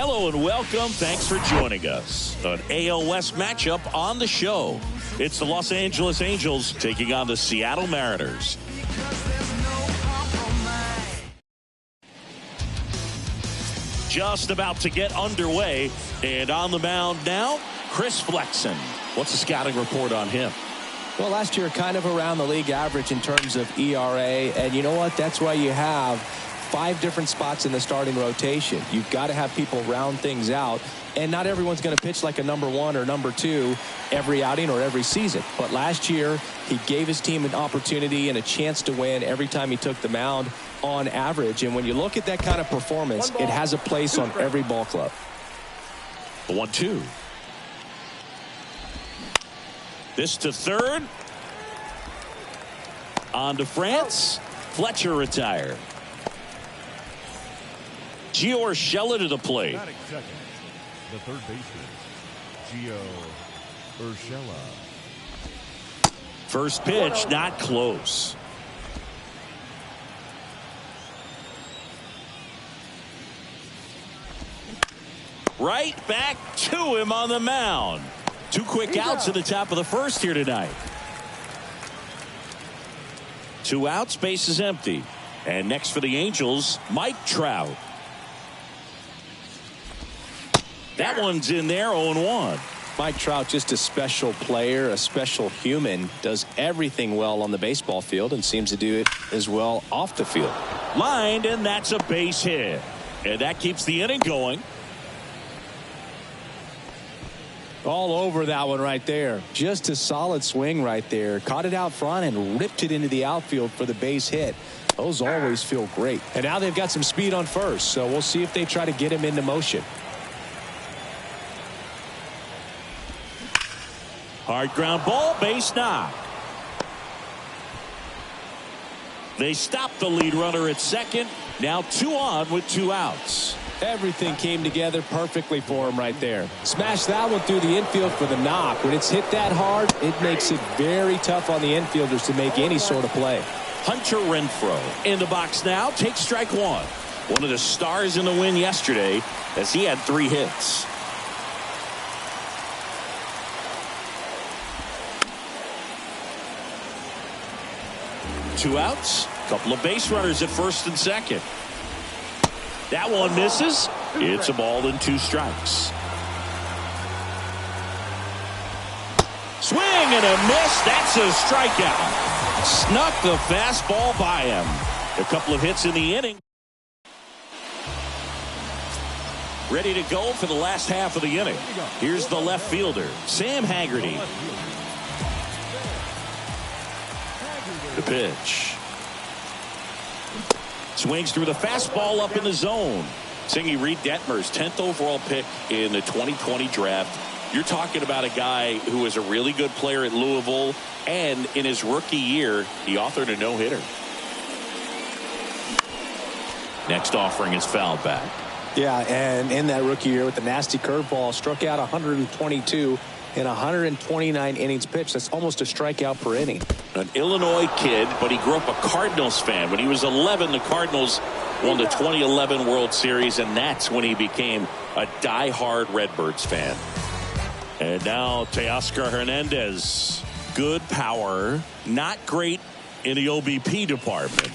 Hello and welcome. Thanks for joining us. An AL West matchup on the show. It's the Los Angeles Angels taking on the Seattle Mariners. Just about to get underway, and on the mound now, Chris Flexen. What's the scouting report on him? Well, last year kind of around the league average in terms of ERA, and you know what? That's why you have 5 different spots in the starting rotation. You've got to have people round things out, and not everyone's going to pitch like a number 1 or number 2 every outing or every season. But last year, he gave his team an opportunity and a chance to win every time he took the mound on average. And when you look at that kind of performance, it has a place on every ball club. The 1-2. This to third. On to France. Fletcher retired. Gio Urshela to the plate. Second, the third baseman, Gio Urshela. First pitch, not close. Right back to him on the mound. 2 quick outs at the top of the first here tonight. 2 outs, base is empty. And next for the Angels, Mike Trout. That one's in there, 0-1. Mike Trout, just a special player, a special human, does everything well on the baseball field and seems to do it as well off the field. Lined, and that's a base hit. And that keeps the inning going. All over that one right there. Just a solid swing right there. Caught it out front and ripped it into the outfield for the base hit. Those always feel great. And now they've got some speed on first, so we'll see if they try to get him into motion. Hard ground ball, base knock. They stop the lead runner at second. Now 2 on with 2 outs. Everything came together perfectly for him right there. Smash that one through the infield for the knock. When it's hit that hard, it makes it very tough on the infielders to make any sort of play. Hunter Renfroe in the box now. Takes strike 1. One of the stars in the win yesterday as he had 3 hits. Two outs. Couple of base runners at first and second. That one misses. It's a ball and 2 strikes. Swing and a miss. That's a strikeout. Snuck the fastball by him. A couple of hits in the inning. Ready to go for the last half of the inning. Here's the left fielder, Sam Haggerty. The pitch. Swings through the fastball up in the zone. Singy Reed Detmer's 10th overall pick in the 2020 draft. You're talking about a guy who is a really good player at Louisville, and in his rookie year, he authored a no-hitter. Next offering is fouled back. Yeah, and in that rookie year with the nasty curveball, struck out 122 in 129 innings pitched. That's almost a strikeout per inning. An Illinois kid, but he grew up a Cardinals fan. When he was 11, the Cardinals won the 2011 World Series, and that's when he became a diehard Redbirds fan. And now Teoscar Hernandez. Good power, not great in the OBP department.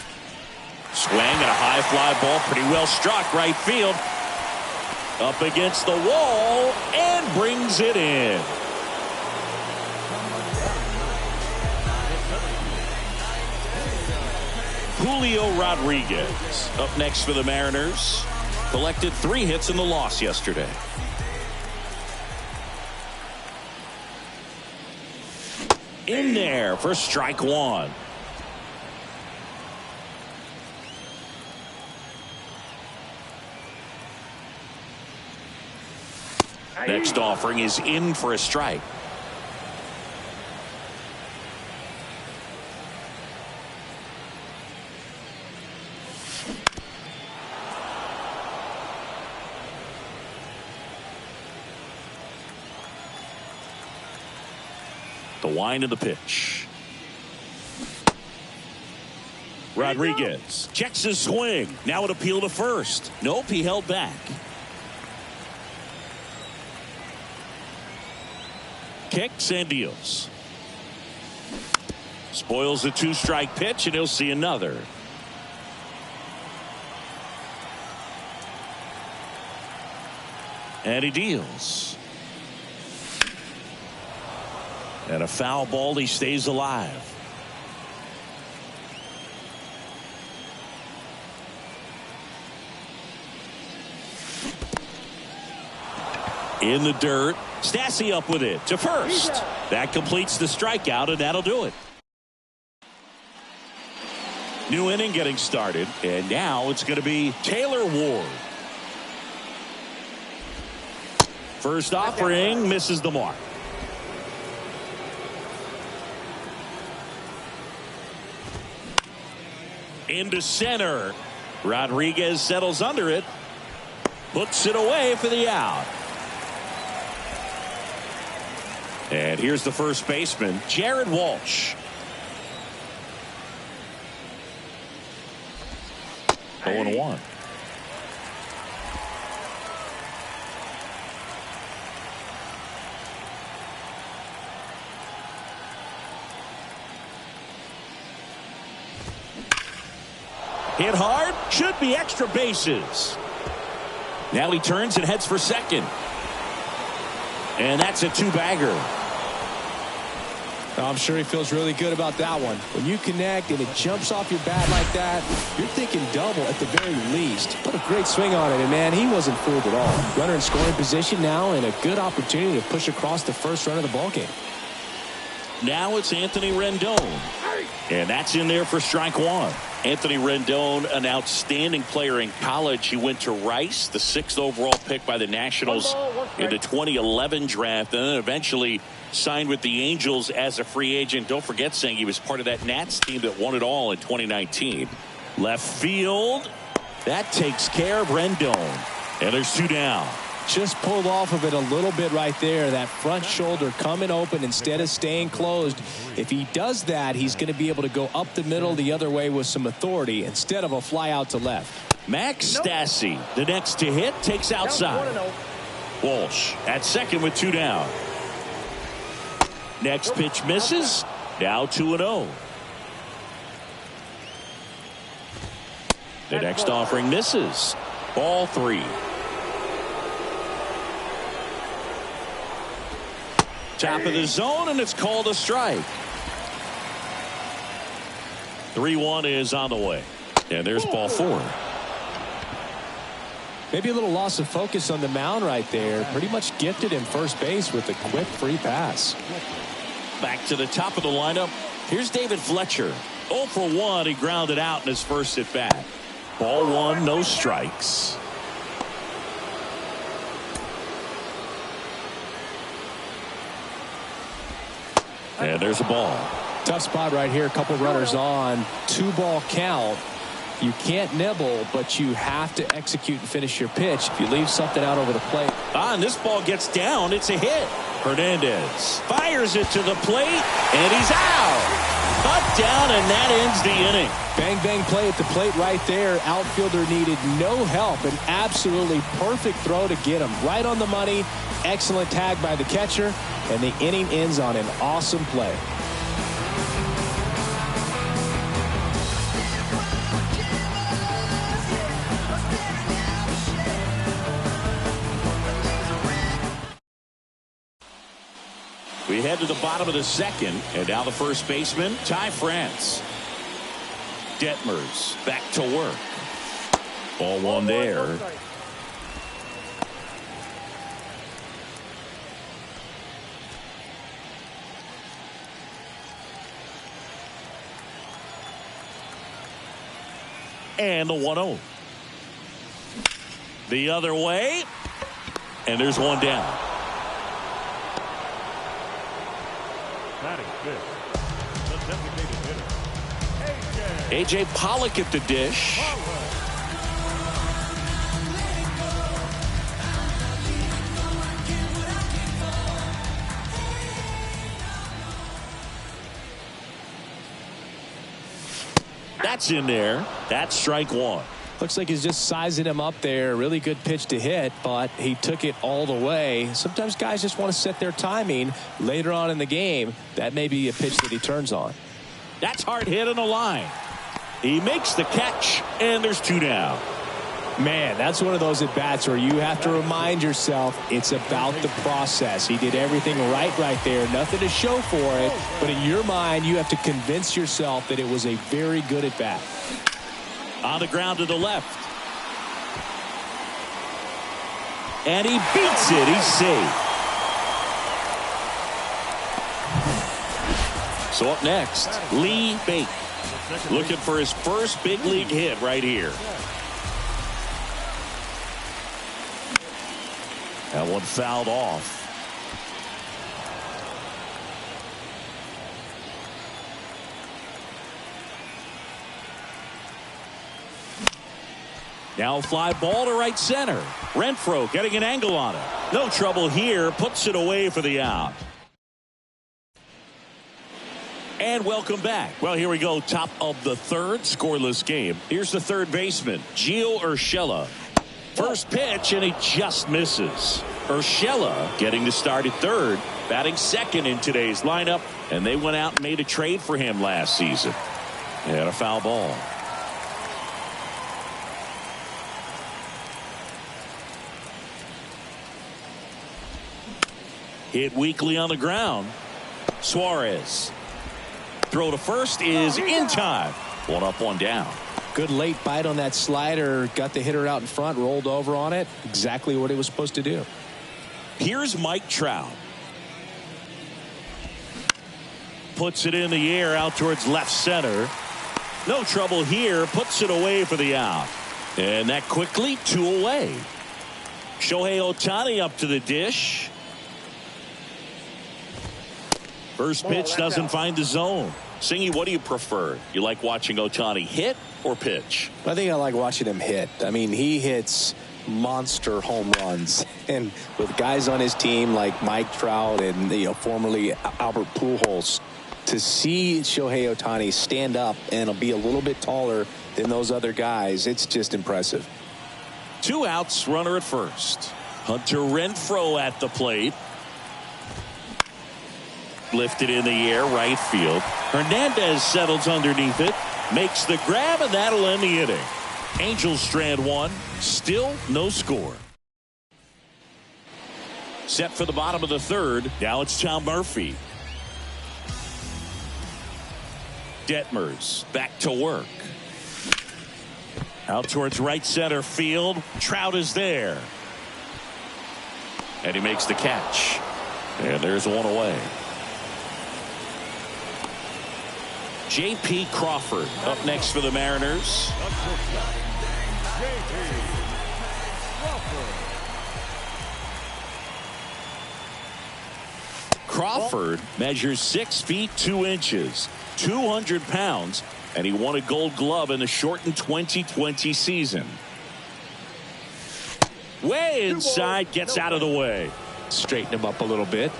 Swing and a high fly ball, pretty well struck right field. Up against the wall and brings it in. Julio Rodriguez up next for the Mariners. Collected 3 hits in the loss yesterday. In there for strike 1. Next offering is in for a strike. The wind of the pitch. Rodriguez checks his swing. Now an appeal to first. Nope, he held back. kicks and deals. Spoils a 2-strike pitch, and he'll see another. And he deals. And a foul ball. He stays alive. In the dirt. Stassi up with it to first. That completes the strikeout, and that'll do it. New inning getting started, and now it's going to be Taylor Ward. First offering misses the mark. Into center. Rodriguez settles under it. Hooks it away for the out. And here's the first baseman, Jared Walsh. 0-1. Hit hard, should be extra bases. Now he turns and heads for second. And that's a 2-bagger. I'm sure he feels really good about that one. When you connect and it jumps off your bat like that, you're thinking double at the very least. What a great swing on it, and man, he wasn't fooled at all. Runner in scoring position now, and a good opportunity to push across the first run of the ballgame. Now it's Anthony Rendon. And that's in there for strike one. Anthony Rendon, an outstanding player in college. He went to Rice, the 6th overall pick by the Nationals in the 2011 draft, and then eventually signed with the Angels as a free agent. Don't forget, saying he was part of that Nats team that won it all in 2019. Left field. That takes care of Rendon. And there's 2 down. Just pulled off of it a little bit right there. That front shoulder coming open instead of staying closed. If he does that, he's going to be able to go up the middle the other way with some authority instead of a fly out to left. Max Stassi, the next to hit, takes outside. Walsh at second with 2 down. Next pitch misses. Now 2-0. The next offering misses. Ball 3. Top of the zone, and it's called a strike. 3-1 is on the way. And there's ball 4. Maybe a little loss of focus on the mound right there. Pretty much gifted in first base with a quick free pass. Back to the top of the lineup. Here's David Fletcher. 0 for 1. He grounded out in his first at bat. Ball 1, no strikes. And there's a ball. Tough spot right here. A couple runners on. 2-ball count. You can't nibble, but you have to execute and finish your pitch. If you leave something out over the plate. And this ball gets down. It's a hit. Hernandez fires it to the plate, and he's out. Cut down, and that ends the inning. Bang, bang play at the plate right there. Outfielder needed no help. An absolutely perfect throw to get him right on the money. Excellent tag by the catcher, and the inning ends on an awesome play. We head to the bottom of the second, and now the first baseman, Ty France. Detmers back to work. Ball 1 there. And the 1-0. The other way. And there's 1 down. Batting fifth, the designated hitter, A.J. Pollock at the dish. That's in there. That's strike 1. Looks like he's just sizing him up there. Really good pitch to hit, but he took it all the way. Sometimes guys just want to set their timing later on in the game. That may be a pitch that he turns on. That's hard hit on the line. He makes the catch, and there's 2 down. Man, that's one of those at-bats where you have to remind yourself it's about the process. He did everything right there. Nothing to show for it. But in your mind, you have to convince yourself that it was a very good at-bat. On the ground to the left. And he beats it. He's safe. So up next, Lee Bate. Looking for his first big league hit right here. That one fouled off. Now fly ball to right center. Renfroe getting an angle on it. No trouble here. Puts it away for the out. And welcome back. Well, here we go. Top of the third. Scoreless game. Here's the third baseman, Gio Urshela. First pitch, and he just misses. Urshela getting to start at third. Batting second in today's lineup. And they went out and made a trade for him last season. And a foul ball. Hit weakly on the ground. Suarez. Throw to first is in time. 1 up, 1 down. Good late bite on that slider. Got the hitter out in front, rolled over on it. Exactly what he was supposed to do. Here's Mike Trout. Puts it in the air out towards left center. No trouble here. Puts it away for the out. And that quickly 2 away. Shohei Ohtani up to the dish. First pitch doesn't find the zone. Singy, what do you prefer? You like watching Ohtani hit or pitch? I think I like watching him hit. I mean, he hits monster home runs. And with guys on his team like Mike Trout and, formerly Albert Pujols, to see Shohei Ohtani stand up and be a little bit taller than those other guys, it's just impressive. 2 outs, runner at first. Hunter Renfroe at the plate. Lifted in the air, right field. Hernandez settles underneath it, makes the grab, and that'll end the inning. Angels strand 1, still no score. Set for the bottom of the third. Now it's Tom Murphy. Detmers back to work. Out towards right center field. Trout is there. And he makes the catch. And there's 1 away. J.P. Crawford up next for the Mariners. Crawford measures 6 feet 2 inches, 200 pounds, and he won a Gold Glove in the shortened 2020 season. Way inside, gets out of the way. Straighten him up a little bit.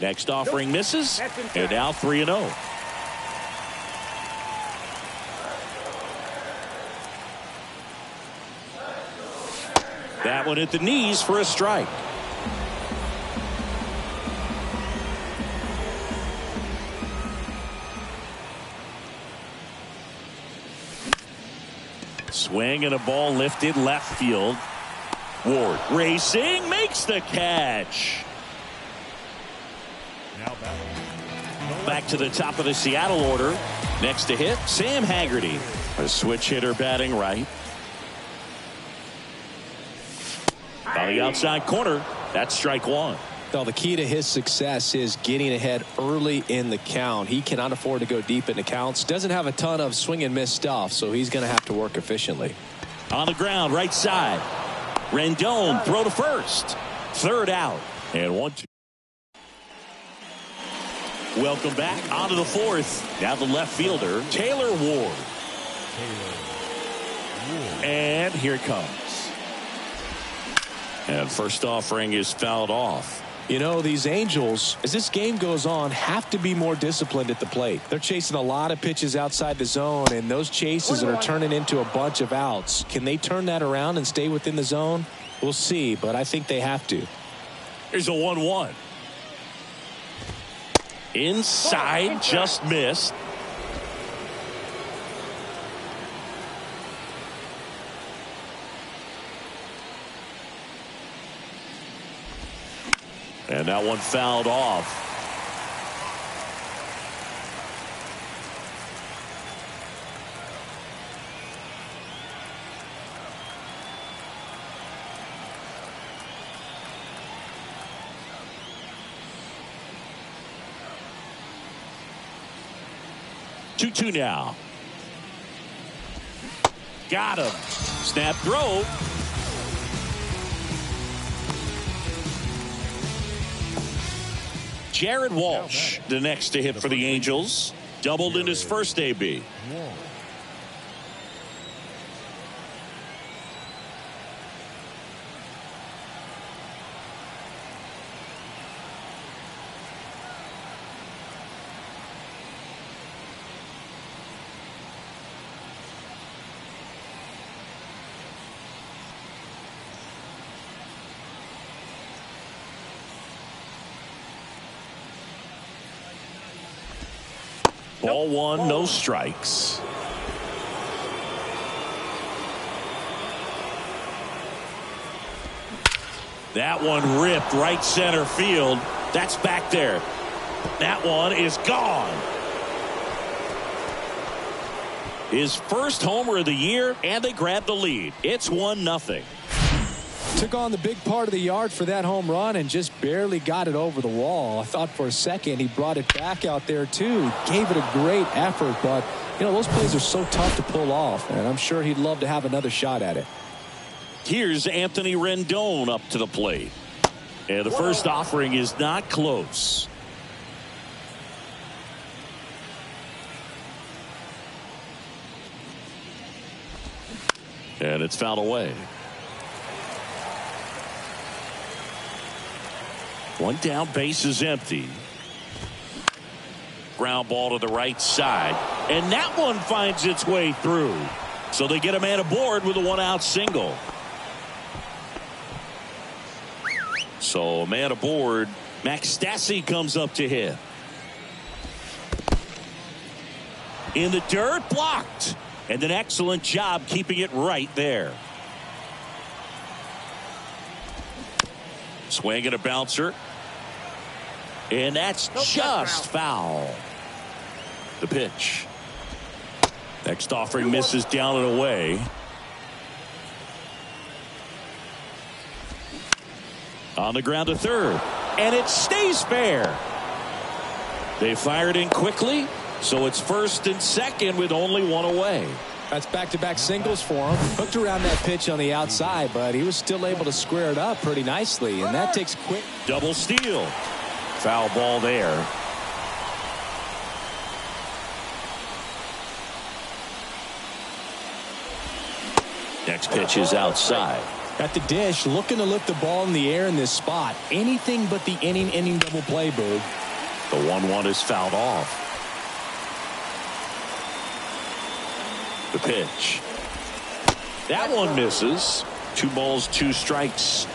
Next offering misses, and now 3-0. That one at the knees for a strike. Swing and a ball lifted left field. Ward racing, makes the catch. Back to the top of the Seattle order. Next to hit, Sam Haggerty. A switch hitter batting right. On the outside corner, that's strike 1. Well, the key to his success is getting ahead early in the count. He cannot afford to go deep in the counts. Doesn't have a ton of swing and miss stuff, so he's going to have to work efficiently. On the ground, right side. Rendon, throw to first. Third out. And 1-2. Welcome back onto the fourth. Now the left fielder, Taylor Ward. And here it comes. And first offering is fouled off. You know, these Angels, as this game goes on, have to be more disciplined at the plate. They're chasing a lot of pitches outside the zone, and those chases are turning into a bunch of outs. Can they turn that around and stay within the zone? We'll see, but I think they have to. Here's a 1-1. Inside, just missed. And that one fouled off. Two now. Got him. Snap throw. Jared Walsh, the next to hit for the Angels. Doubled in his first AB. Ball one, no strikes. That one ripped right center field. That's back there. That one is gone. His first homer of the year, and they grab the lead. It's 1-0. Took on the big part of the yard for that home run and just barely got it over the wall. I thought for a second he brought it back out there too. He gave it a great effort, but you know, those plays are so tough to pull off, and I'm sure he'd love to have another shot at it. Here's Anthony Rendon up to the plate. And the first offering is not close. And it's fouled away. One down, base is empty. Ground ball to the right side. And that one finds its way through. So they get a man aboard with a one-out single. So a man aboard. Max Stassi comes up to hit. In the dirt, blocked. And an excellent job keeping it right there. Swing and a bouncer. And that's just foul. The pitch. Next offering misses down and away. On the ground to third. And it stays fair. They fired in quickly. So it's first and second with only one away. That's back-to-back singles for him. Hooked around that pitch on the outside, but he was still able to square it up pretty nicely. And that takes quick. Double steal. Foul ball there. Next pitch is outside. At the dish, looking to lift the ball in the air in this spot. Anything but the inning double play, Boog. The 1-1 is fouled off. The pitch. That one misses. 2 balls, 2 strikes.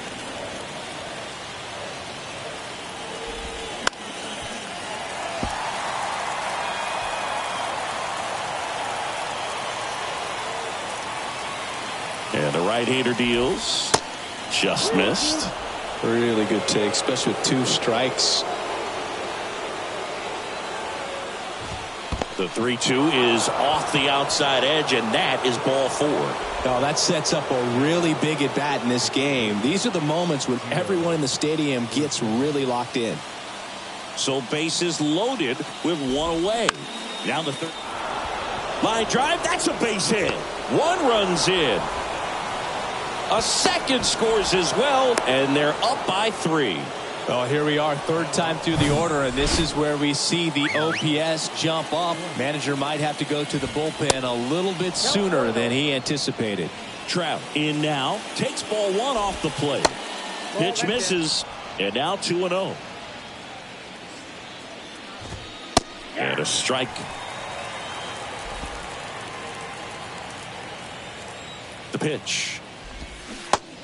And the right-hander deals. Just missed. Really good take, especially with 2 strikes. The 3-2 is off the outside edge, and that is ball 4. Oh, that sets up a really big at-bat in this game. These are the moments when everyone in the stadium gets really locked in. So bases loaded with 1 away. Down the third. Line drive, that's a base hit. 1 runs in. A second scores as well, and they're up by 3. Oh, here we are, third time through the order, and this is where we see the OPS jump up. Manager might have to go to the bullpen a little bit sooner than he anticipated. Trout in now, takes ball 1 off the plate. Pitch misses. And now 2-0. And a strike. The pitch.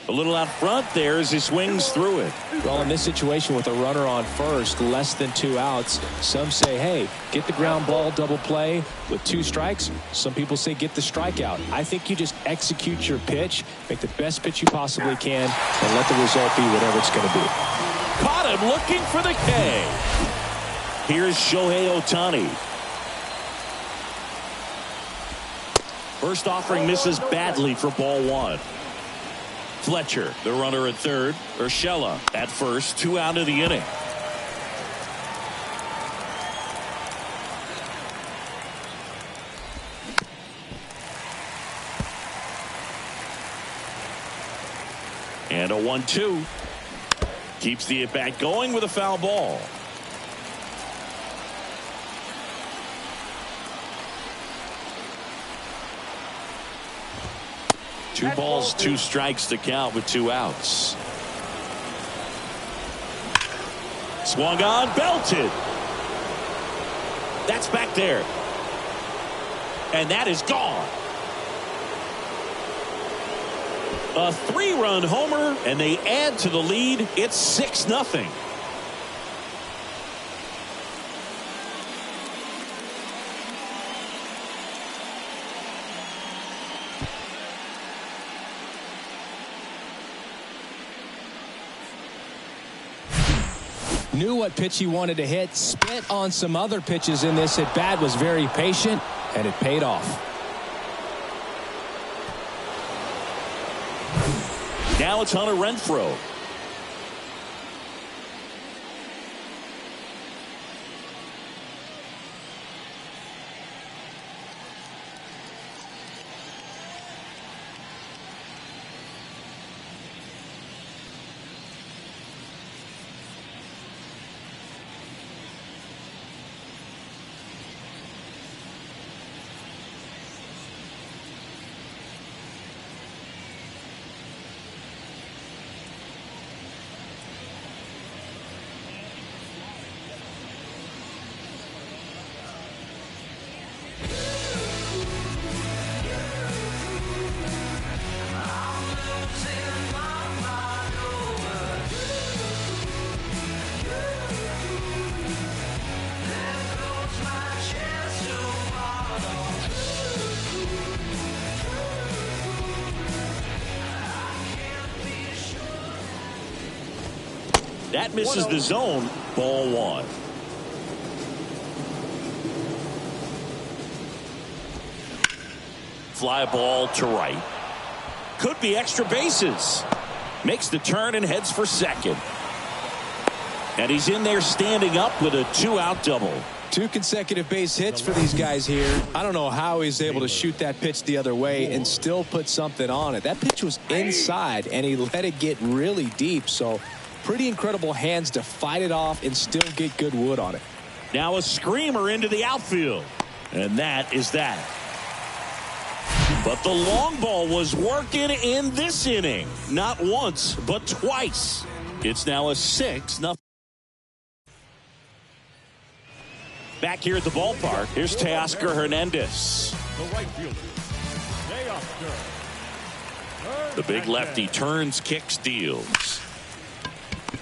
A little out front there as he swings through it. Well, in this situation with a runner on first, less than 2 outs, some say, hey, get the ground ball, double play with 2 strikes. Some people say get the strikeout. I think you just execute your pitch, make the best pitch you possibly can, and let the result be whatever it's going to be. Caught him looking for the K. Here's Shohei Ohtani. First offering misses badly for ball 1. Fletcher, the runner at third. Urshela at first. 2 out of the inning. And a 1-2. Keeps the at-bat going with a foul ball. Two balls, 2 strikes to count with 2 outs. Swung on, belted. That's back there. And that is gone. A 3-run homer, and they add to the lead. It's 6-0. Knew what pitch he wanted to hit, spit on some other pitches in this at bat, was very patient, and it paid off. Now it's Hunter Renfroe. That misses the zone. Ball 1. Fly ball to right. Could be extra bases. Makes the turn and heads for second. And he's in there standing up with a 2-out double. 2 consecutive base hits for these guys here. I don't know how he's able to shoot that pitch the other way and still put something on it. That pitch was inside, and he let it get really deep. So pretty incredible hands to fight it off and still get good wood on it. Now a screamer into the outfield. And that is that. But the long ball was working in this inning. Not once, but twice. It's now a 6-0. Back here at the ballpark, here's Teoscar Hernandez. The right fielder, Teoscar. The big lefty turns, kicks, deals.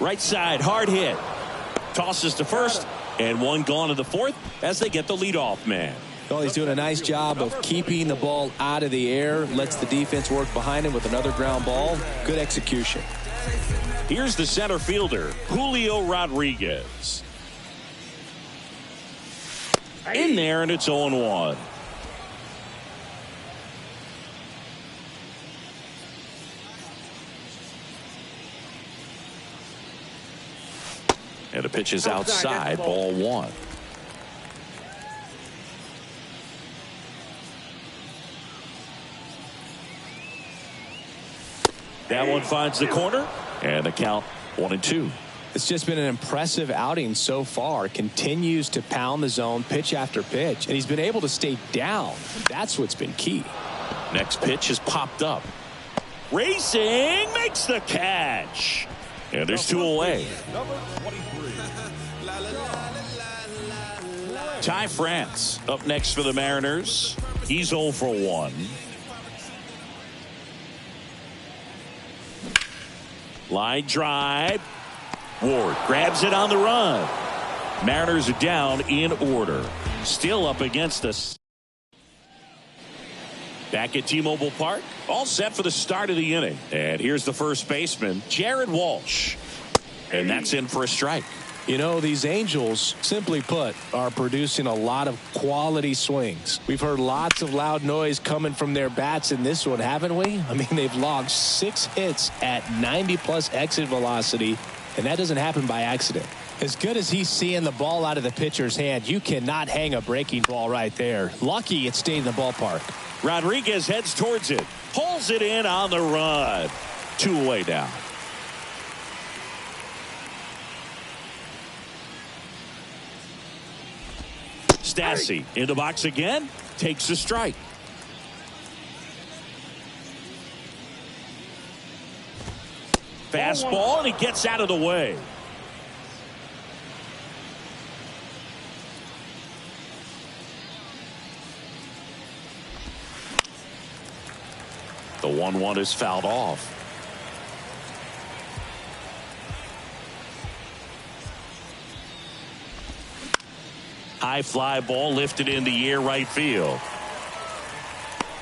Right side, hard hit. Tosses to first, and 1 gone to the 4th as they get the leadoff man. Well, he's doing a nice job of keeping the ball out of the air, lets the defense work behind him with another ground ball. Good execution. Here's the center fielder, Julio Rodriguez. In there, and it's 0-1. And the pitch is outside, ball 1. That one finds the corner, and the count 1-2. It's just been an impressive outing so far. Continues to pound the zone pitch after pitch, and he's been able to stay down. That's what's been key. Next pitch has popped up. Racing, makes the catch. And there's 2 away. Number 23. Ty France up next for the Mariners. He's 0 for 1. Line drive. Ward grabs it on the run. Mariners are down in order. Still up against us. Back at T-Mobile Park. All set for the start of the inning. And here's the first baseman, Jared Walsh. And that's in for a strike. You know, these Angels, simply put, are producing a lot of quality swings. We've heard lots of loud noise coming from their bats in this one, haven't we? I mean, they've logged 6 hits at 90-plus exit velocity, and that doesn't happen by accident. As good as he's seeing the ball out of the pitcher's hand, you cannot hang a breaking ball right there. Lucky it stayed in the ballpark. Rodriguez heads towards it. Pulls it in on the run. 2 away now. Stassi in the box again. Takes a strike. Fastball, and he gets out of the way. The 1-1 is fouled off. High fly ball lifted in the air right field.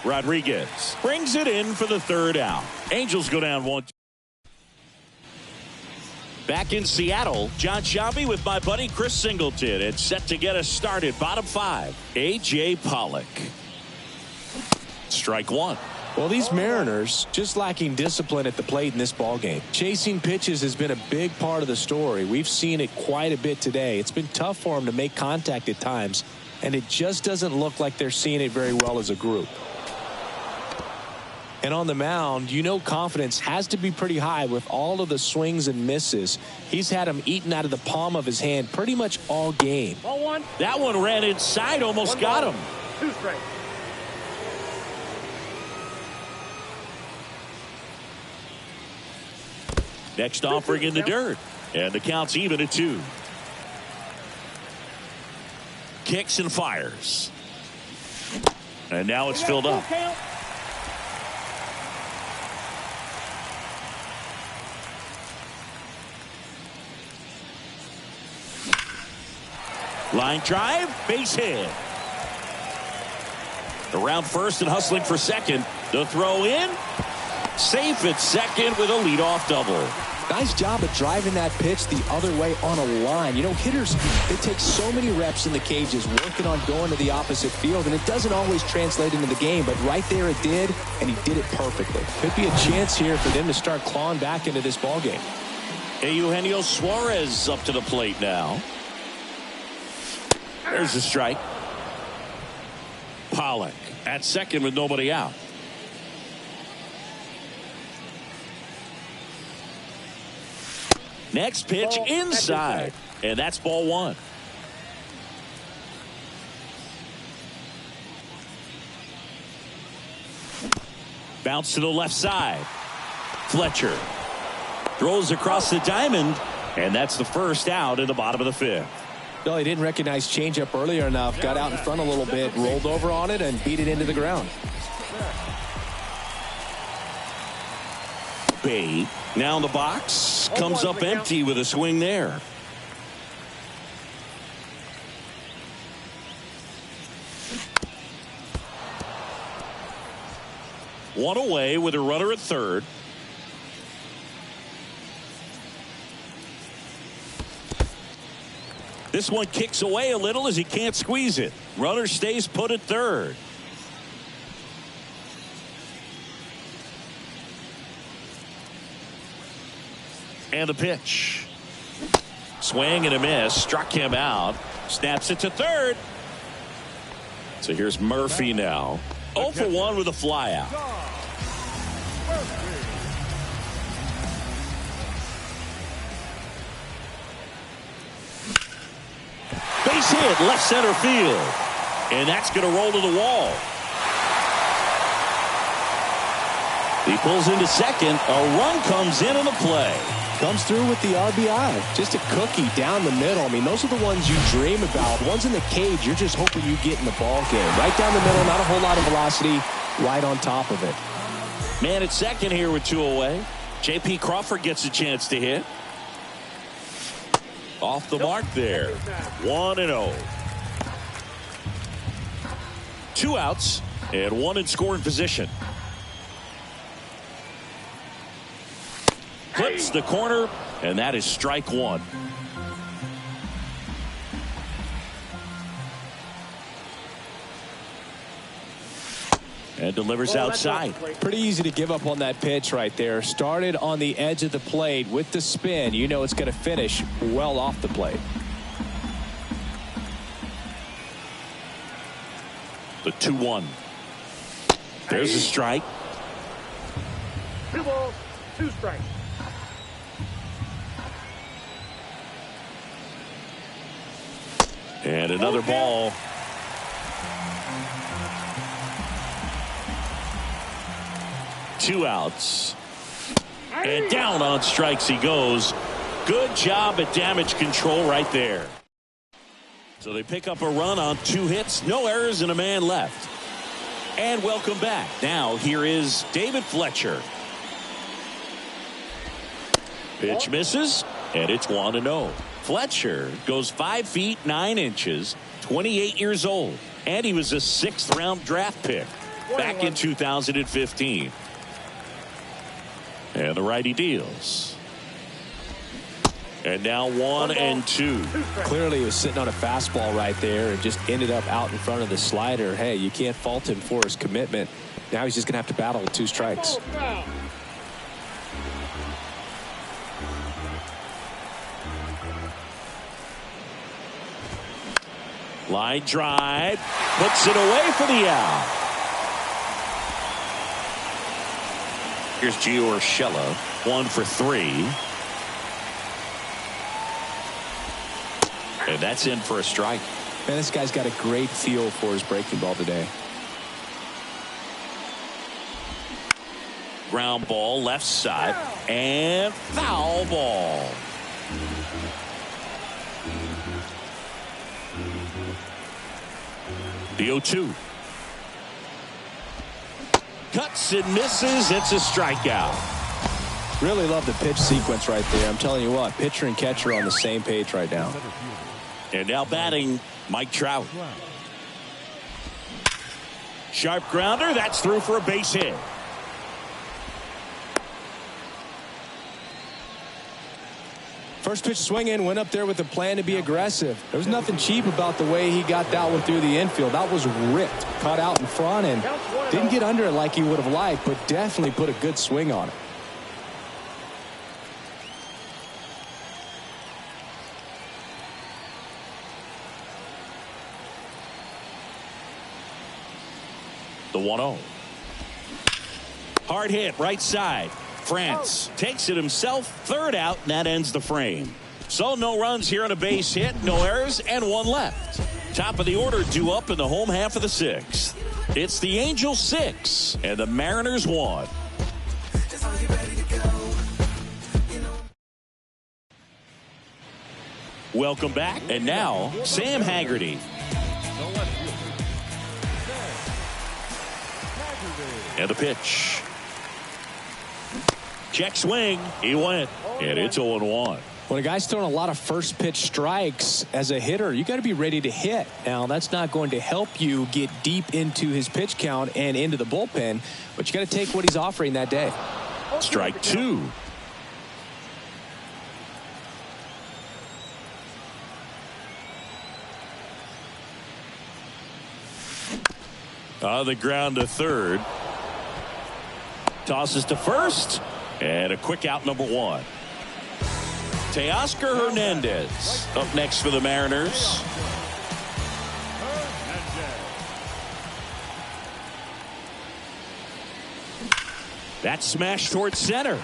Rodriguez brings it in for the 3rd out. Angels go down 1. Back in Seattle, John Sciambi with my buddy Chris Singleton. It's set to get us started. Bottom 5, A.J. Pollock. Strike 1. Well, these Mariners just lacking discipline at the plate in this ballgame. Chasing pitches has been a big part of the story. We've seen it quite a bit today. It's been tough for them to make contact at times, and it just doesn't look like they're seeing it very well as a group. And on the mound, you know confidence has to be pretty high with all of the swings and misses. He's had them eaten out of the palm of his hand pretty much all game. Ball 1. That one ran inside, almost got him. 2 strikes. Next offering in the dirt. And the count's even at 2. Kicks and fires. And now it's filled up. Line drive, base hit. Around first and hustling for second. The throw in. Safe at second with a leadoff double. Nice job of driving that pitch the other way on a line. You know, hitters, they take so many reps in the cages working on going to the opposite field, and it doesn't always translate into the game, but right there it did, and he did it perfectly. Could be a chance here for them to start clawing back into this ballgame. Eugenio Suarez up to the plate now. There's a strike. Pollock at second with nobody out. Next pitch inside, and that's ball 1. Bounce to the left side. Fletcher throws across the diamond, and that's the first out in the bottom of the 5th. Well, he didn't recognize changeup earlier enough, got out in front a little bit, rolled over on it, and beat it into the ground. Bay now in the box, comes up empty with a swing there. One away with a runner at third. This one kicks away a little as he can't squeeze it. Runner stays put at third. And the pitch. Swing and a miss. Struck him out. Snaps it to third. So here's Murphy now. 0 for 1 with a fly out. Base hit left center field. And that's going to roll to the wall. He pulls into second. A run comes in on the play. Comes through with the RBI. Just a cookie down the middle. I mean, those are the ones you dream about. Ones in the cage, you're just hoping you get in the ball game. Right down the middle, not a whole lot of velocity, right on top of it. Man at second here with 2 away. J.P. Crawford gets a chance to hit. Off the mark there. 1-0. 2 outs and 1 in scoring position. Clips the corner, and that is strike 1. And delivers outside. Pretty easy to give up on that pitch right there. Started on the edge of the plate with the spin. You know it's going to finish well off the plate. The 2-1. There's a strike. 2 balls, 2 strikes. And another ball. Two outs. And down on strikes he goes. Good job at damage control right there. So they pick up a run on 2 hits, no errors, and a man left. And welcome back. Now here is David Fletcher. Pitch misses, and it's 1-0. Fletcher goes 5 feet 9 inches, 28 years old, and he was a 6th-round draft pick back in 2015. And the righty deals. And now 1-2. Clearly he was sitting on a fastball right there and just ended up out in front of the slider. Hey, you can't fault him for his commitment. Now he's just going to have to battle with 2 strikes. Line drive, puts it away for the out. Here's Gio Urshela, 1 for 3. And that's in for a strike. Man, this guy's got a great feel for his breaking ball today. Ground ball left side and foul ball. The 0-2. Cuts and misses. It's a strikeout. Really love the pitch sequence right there. I'm telling you what, pitcher and catcher are on the same page right now. And now batting, Mike Trout. Sharp grounder. That's through for a base hit. First pitch swinging, went up there with a plan to be aggressive. There was nothing cheap about the way he got that one through the infield. That was ripped, caught out in front, and didn't get under it like he would have liked, but definitely put a good swing on it. The 1-0. Hard hit, right side. France takes it himself, 3rd out, and that ends the frame. So no runs here on a base hit, no errors, and 1 left. Top of the order due up in the home half of the 6th. It's the Angels 6 and the Mariners 1. Welcome back, and now Sam Haggerty. And the pitch. Check swing. He went. And it's 0-1. When a guy's throwing a lot of first pitch strikes as a hitter, you got to be ready to hit. Now, that's not going to help you get deep into his pitch count and into the bullpen, but you got to take what he's offering that day. Strike 2. On the ground to 3rd. Tosses to 1st. And a quick out, number 1. Teoscar Hernandez up next for the Mariners. That smash towards center.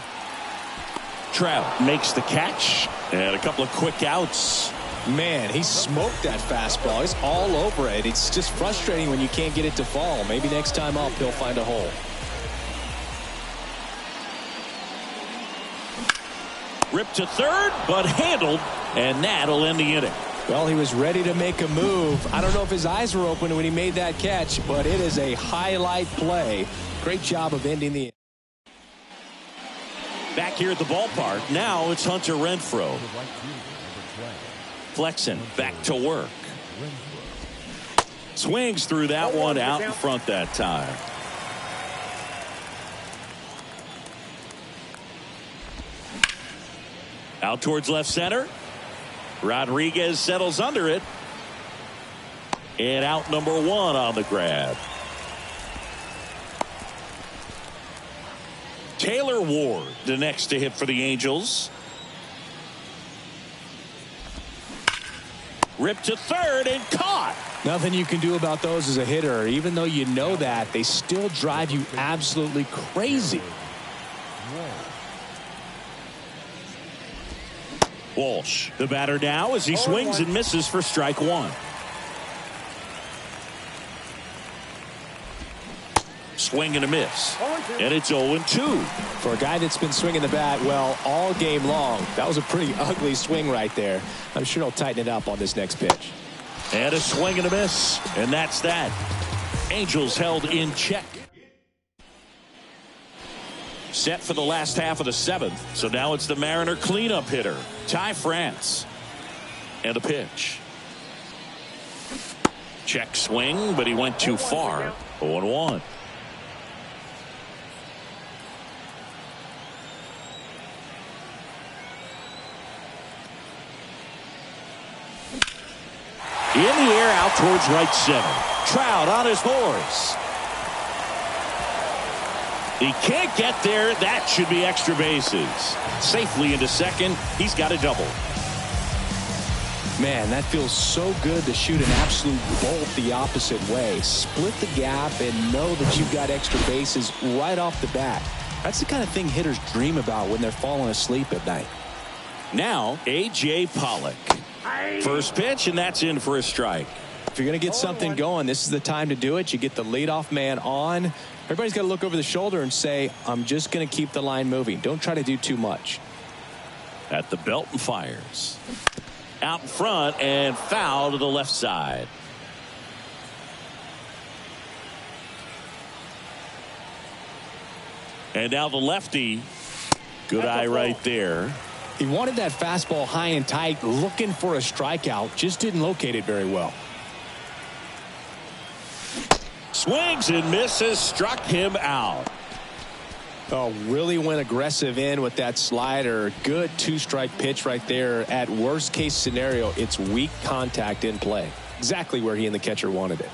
Trout makes the catch. And a couple of quick outs. Man, he smoked that fastball. He's all over it. It's just frustrating when you can't get it to fall. Maybe next time up, he'll find a hole. Ripped to third, but handled, and that'll end the inning. Well, he was ready to make a move. I don't know if his eyes were open when he made that catch, but it is a highlight play. Great job of ending the inning. Back here at the ballpark, now it's Hunter Renfroe. Flexen back to work. Swings through that one out in front that time. Out towards left center. Rodriguez settles under it. And out number one on the grab. Taylor Ward, the next to hit for the Angels. Ripped to third and caught. Nothing you can do about those as a hitter. Even though you know that, they still drive you absolutely crazy. Walsh, the batter now as he swings and misses for strike one. Swing and a miss. And it's 0-2. For a guy that's been swinging the bat, well, all game long, that was a pretty ugly swing right there. I'm sure he'll tighten it up on this next pitch. And a swing and a miss. And that's that. Angels held in check. Set for the last half of the seventh. So now it's the Mariner cleanup hitter, Ty France. And a pitch. Check swing, but he went too far. 0-1. In the air out towards right center. Trout on his horse. He can't get there. That should be extra bases. Safely into second. He's got a double. Man, that feels so good to shoot an absolute bolt the opposite way. Split the gap and know that you've got extra bases right off the bat. That's the kind of thing hitters dream about when they're falling asleep at night. Now, A.J. Pollock. First pitch, and that's in for a strike. If you're going to get something going, this is the time to do it. You get the leadoff man on. Everybody's got to look over the shoulder and say, I'm just going to keep the line moving. Don't try to do too much. At the belt and fires. Out in front and foul to the left side. And now the lefty. Good eye right there. He wanted that fastball high and tight, looking for a strikeout. Just didn't locate it very well. Swings and misses, struck him out. Oh, really went aggressive in with that slider. Good two-strike pitch right there. At worst case scenario, it's weak contact in play. Exactly where he and the catcher wanted it.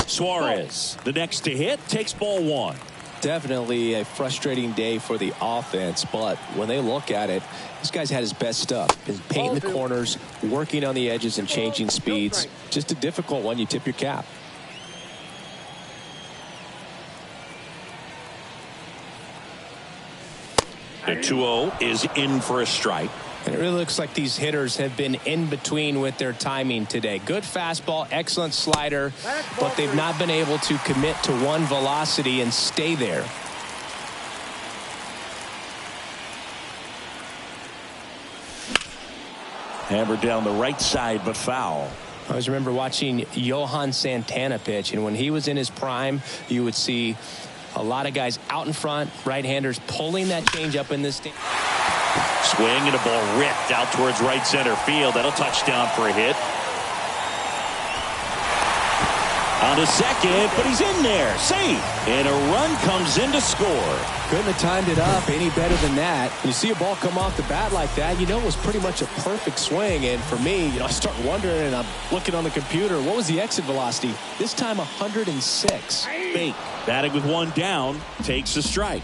Suarez, the next to hit, takes ball one. Definitely a frustrating day for the offense, but when they look at it, this guy's had his best stuff. He's painting the corners, working on the edges and changing speeds. Just a difficult one. You tip your cap. The 2-0 is in for a strike. And it really looks like these hitters have been in between with their timing today. Good fastball, excellent slider, but they've not been able to commit to one velocity and stay there. Hammered down the right side, but foul. I always remember watching Johan Santana pitch, and when he was in his prime, you would see a lot of guys out in front, right-handers pulling that change up in this game. Swing and a ball ripped out towards right center field. That'll touchdown for a hit. On to second, but he's in there. Safe. And a run comes in to score. Couldn't have timed it up any better than that. When you see a ball come off the bat like that, you know it was pretty much a perfect swing. And for me, I start wondering, and I'm looking on the computer, what was the exit velocity? This time 106. Fake. Batting with one down, takes a strike.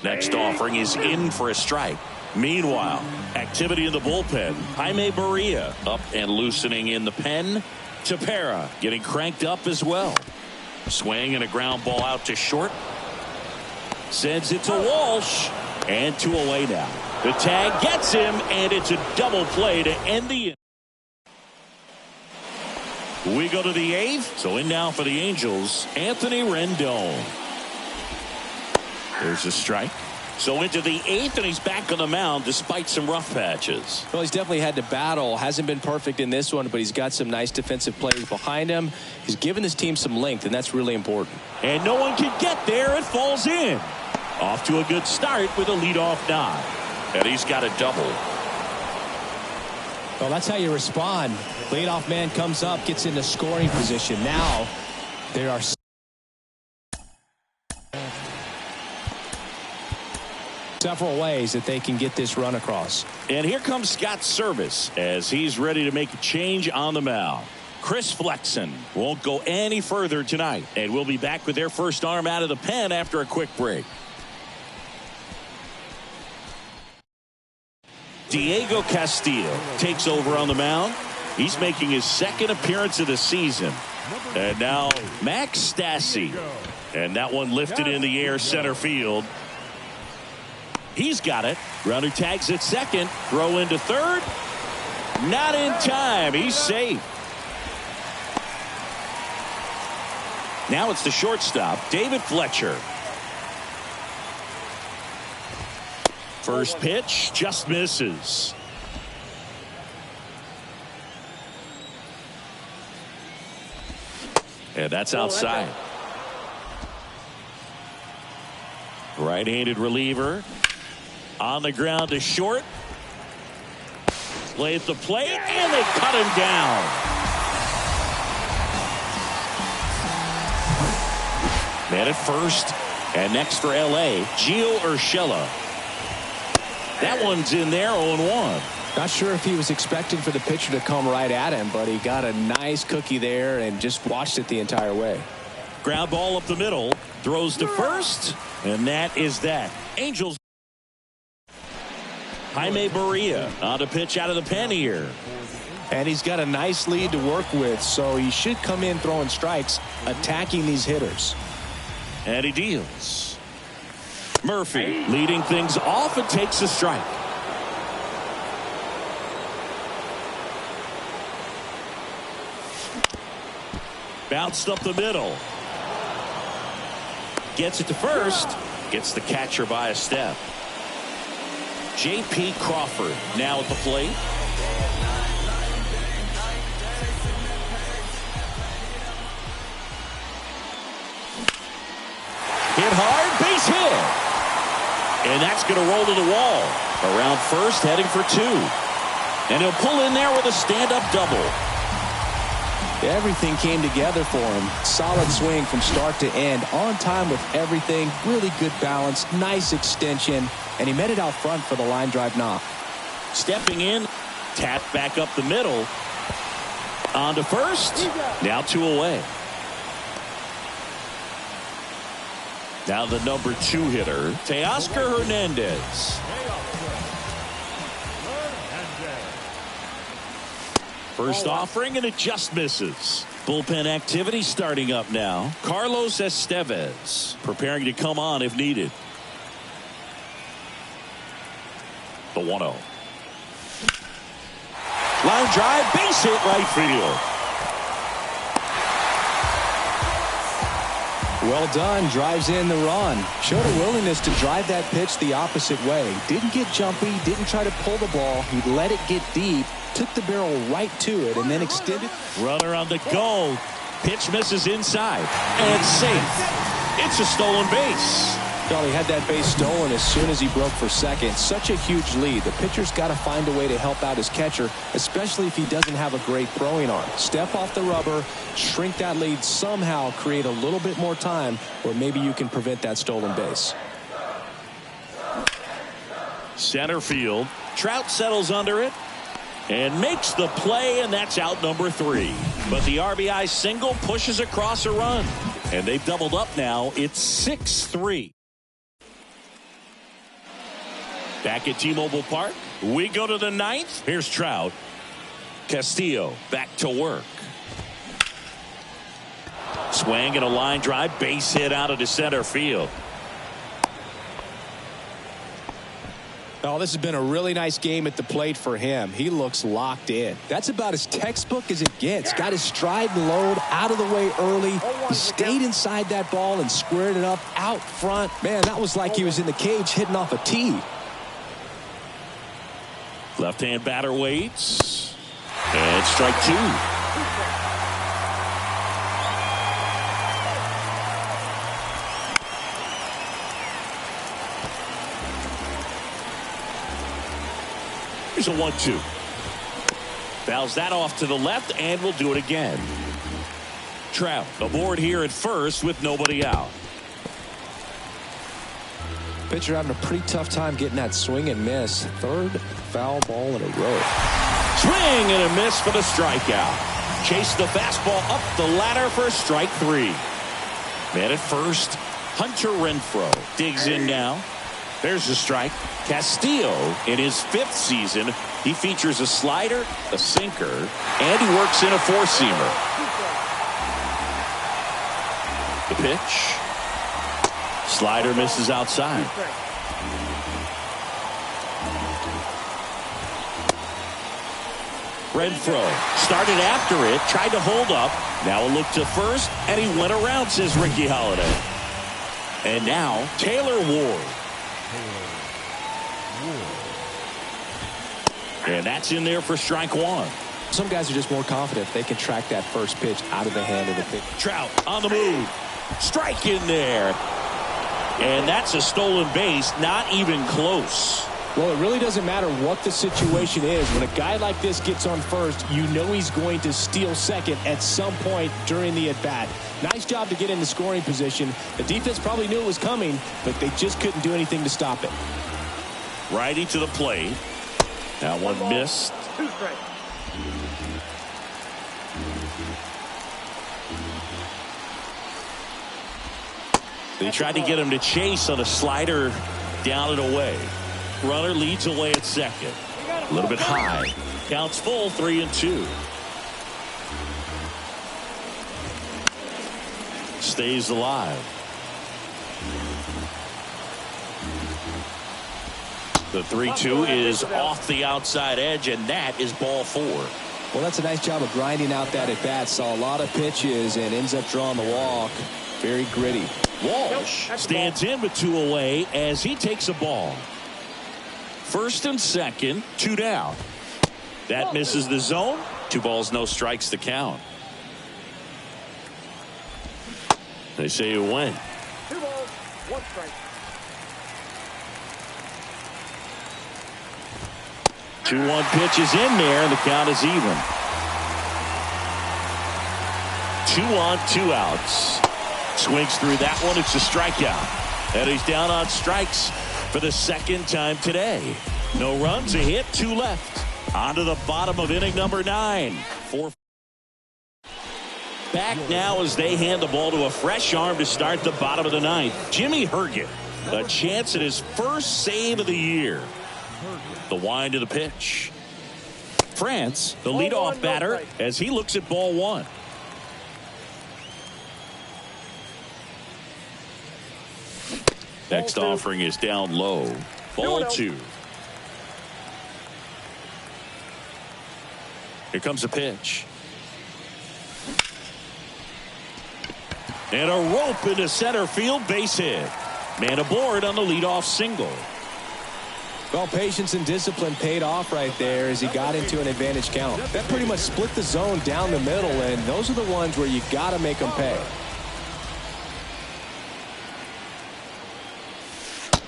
Next offering is in for a strike. Meanwhile, activity in the bullpen. Jaime Barria up and loosening in the pen. Tepera getting cranked up as well. Swing and a ground ball out to short. Sends it to Walsh. And 2 away now. The tag gets him, and it's a double play to end the inning. We go to the 8th. So in now for the Angels, Anthony Rendon. There's a strike. So into the 8th, and he's back on the mound despite some rough patches. Well, he's definitely had to battle. Hasn't been perfect in this one, but he's got some nice defensive plays behind him. He's given this team some length, and that's really important. And no one can get there. It falls in. Off to a good start with a leadoff nod. And he's got a double. Well, that's how you respond. Leadoff man comes up, gets into scoring position. Now there are several ways that they can get this run across. And here comes Scott Service as he's ready to make a change on the mound. Chris Flexen won't go any further tonight. And we'll be back with their first arm out of the pen after a quick break. Diego Castillo takes over on the mound. He's making his second appearance of the season. And now Max Stassi. And that one lifted in the air center field. He's got it. Runner tags at second. Throw into third. Not in time. He's safe. Now it's the shortstop, David Fletcher. First pitch just misses. And that's outside. Right-handed reliever. On the ground to short. Play at the plate, and they cut him down. Man at first, and next for L.A., Gio Urshela. That one's in there, 0-1. Not sure if he was expecting for the pitcher to come right at him, but he got a nice cookie there and just watched it the entire way. Ground ball up the middle, throws to first, and that is that. Angels. Jaime Barria on to pitch out of the pen here. And he's got a nice lead to work with, so he should come in throwing strikes, attacking these hitters. And he deals. Murphy leading things off and takes a strike. Bounced up the middle. Gets it to first. Gets the catcher by a step. J.P. Crawford now at the plate. Hit hard, base hit. And that's going to roll to the wall. Around first, heading for 2. And he'll pull in there with a stand-up double. Everything came together for him. Solid swing from start to end. On time with everything. Really good balance. Nice extension. And he met it out front for the line drive knock. Stepping in. Tap back up the middle. On to first. Now 2 away. Now the number 2 hitter, Teoscar Hernandez. First offering, and it just misses. Bullpen activity starting up now. Carlos Estevez preparing to come on if needed. The 1-0. Line drive, base hit right field. Well done. Drives in the run. Showed a willingness to drive that pitch the opposite way. Didn't get jumpy. Didn't try to pull the ball. He let it get deep. Took the barrel right to it and then extended. Runner on the go. Pitch misses inside. And safe. It's a stolen base. Well, he had that base stolen as soon as he broke for second. Such a huge lead. The pitcher's got to find a way to help out his catcher, especially if he doesn't have a great throwing arm. Step off the rubber, shrink that lead somehow, create a little bit more time where maybe you can prevent that stolen base. Center field. Trout settles under it and makes the play, and that's out number 3. But the RBI single pushes across a run, and they've doubled up now. It's 6-3. Back at T-Mobile Park, we go to the 9th. Here's Trout. Castillo back to work. Swing and a line drive, base hit out of the center field. Oh, this has been a really nice game at the plate for him. He looks locked in. That's about as textbook as it gets. Got his stride and load out of the way early. He stayed inside that ball and squared it up out front. Man, that was like he was in the cage hitting off a tee. Left-hand batter waits. And strike two. Here's a 1-2. Fouls that off to the left, and we'll do it again. Trout aboard here at first with nobody out. Pitcher having a pretty tough time getting that swing and miss. Third foul ball in a row. Swing and a miss for the strikeout. Chase the fastball up the ladder for strike three. Man at first, Hunter Renfroe digs in now. There's the strike. Castillo, in his 5th season, he features a slider, a sinker, and he works in a four-seamer. The pitch. Slider misses outside. Renfroe started after it, tried to hold up. Now a look to first, and he went around, says Ricky Holiday. And now Taylor Ward. And that's in there for strike one. Some guys are just more confident they can track that first pitch out of the hand of the pitcher. Trout on the move. Strike in there. And that's a stolen base, not even close. Well, it really doesn't matter what the situation is. When a guy like this gets on first, you know he's going to steal second at some point during the at-bat. Nice job to get in the scoring position. The defense probably knew it was coming, but they just couldn't do anything to stop it. Righty to the plate. That one missed. 2 strikes. They tried to get him to chase on a slider down and away. Runner leads away at second. A little bit high. Counts full, 3-2. Stays alive. The 3-2 is off the outside edge, and that is ball 4. Well, that's a nice job of grinding out that at-bat. Saw a lot of pitches and ends up drawing the walk. Very gritty. Walsh stands in with 2 away as he takes a ball. First and second, 2 down. That misses the zone. 2 balls, no strikes to count. They say you win. 2 balls, 1 strike. 2-1 pitch is in there, and the count is even. 2 on, 2 outs. Swings through that one. It's a strikeout. And he's down on strikes for the 2nd time today. No runs, a hit, 2 left. On to the bottom of inning number 9. 4. Back now as they hand the ball to a fresh arm to start the bottom of the 9th. Jimmy Herget, a chance at his first save of the year. The wind to the pitch. France, the leadoff batter, as he looks at ball 1. Next offering is down low. Ball 2. Here comes a pitch. And a rope into center field, base hit. Man aboard on the leadoff single. Well, patience and discipline paid off right there as he got into an advantage count. That pretty much split the zone down the middle, and those are the ones where you got to make them pay.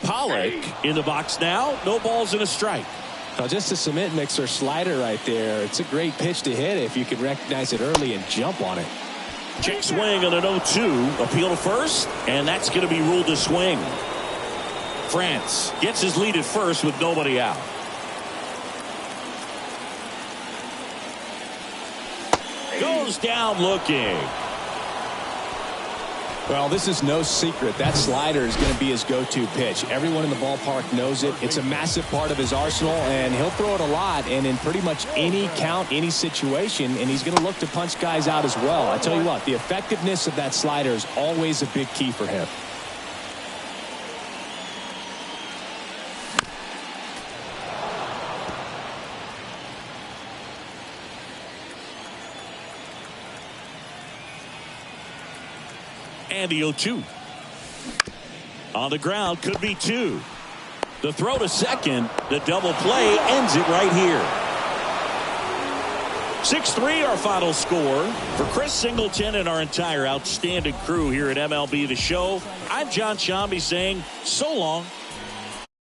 Pollock in the box now. No balls and a strike. Now, just a cement mixer slider right there. It's a great pitch to hit if you can recognize it early and jump on it. Check swing on an 0-2. Appeal to first, and that's going to be ruled a swing. France gets his lead at first with nobody out. Goes down looking. Well, this is no secret. That slider is going to be his go-to pitch. Everyone in the ballpark knows it. It's a massive part of his arsenal, and he'll throw it a lot and in pretty much any count, any situation, and he's going to look to punch guys out as well. I tell you what, the effectiveness of that slider is always a big key for him. And the 0-2. On the ground, could be 2. The throw to second. The double play ends it right here. 6-3 our final score. For Chris Singleton and our entire outstanding crew here at MLB The Show, I'm John Shambi saying so long.